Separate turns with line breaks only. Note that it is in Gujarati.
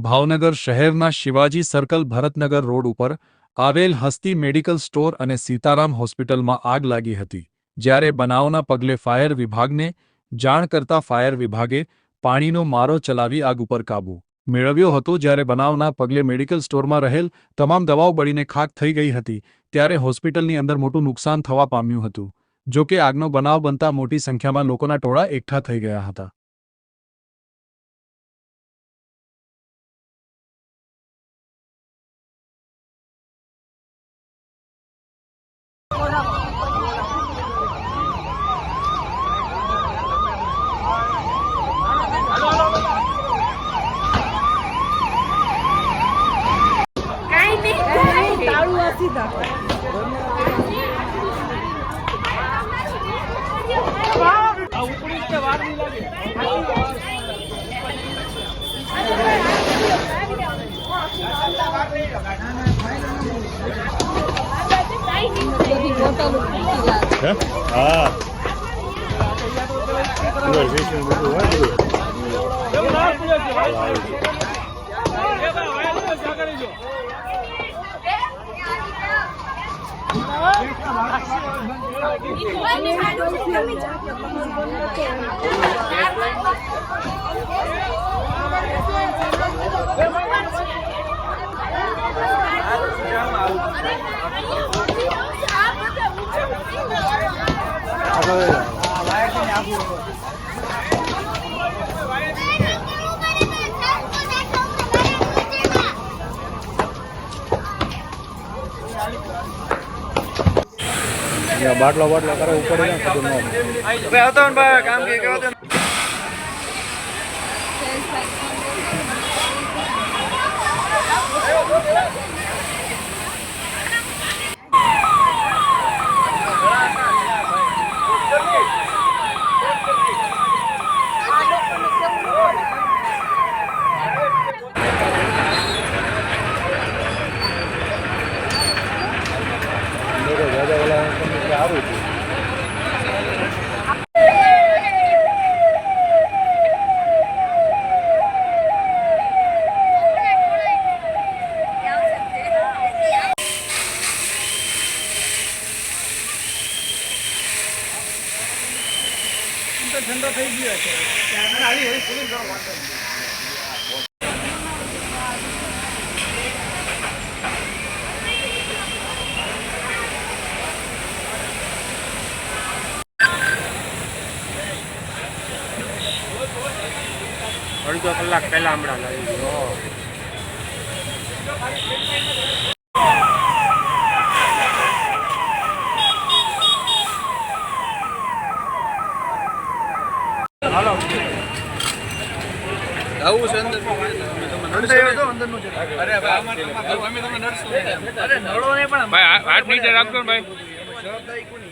ભાવનગર શહેરના શિવાજી સર્કલ ભરતનગર રોડ ઉપર આવેલ હસ્તી મેડિકલ સ્ટોર અને સીતારામ હોસ્પિટલમાં આગ લાગી હતી, જ્યારે બનાવના પગલે ફાયર વિભાગને જાણ કરતા ફાયર વિભાગે પાણીનો મારો ચલાવી આગ ઉપર કાબૂ મેળવ્યો હતો। જ્યારે બનાવના પગલે મેડિકલ સ્ટોરમાં રહેલ તમામ દવાઓ બળીને ખાક થઈ ગઈ હતી, ત્યારે હોસ્પિટલની અંદર મોટું નુકસાન થવા પામ્યું હતું। જો કે આગનો બનાવ બનતા મોટી સંખ્યામાં લોકોના ટોળા એકઠા થઈ ગયા હતા।
बाटला बाटला करा ऊपर काम के ठंडा થઈ ગયો છે ત્યાં આલી હોય ફૂલ જાવ વાંધો અડધો કલાક પહેલા હમણાં લાવી ગયો હાલો આવું છે અંદર અંદરનો અરે ભાઈ અમે તમને નડશું અરે નડો ને પણ ભાઈ હાથ નીચે રાખજો ને ભાઈ જવાબદારી કોની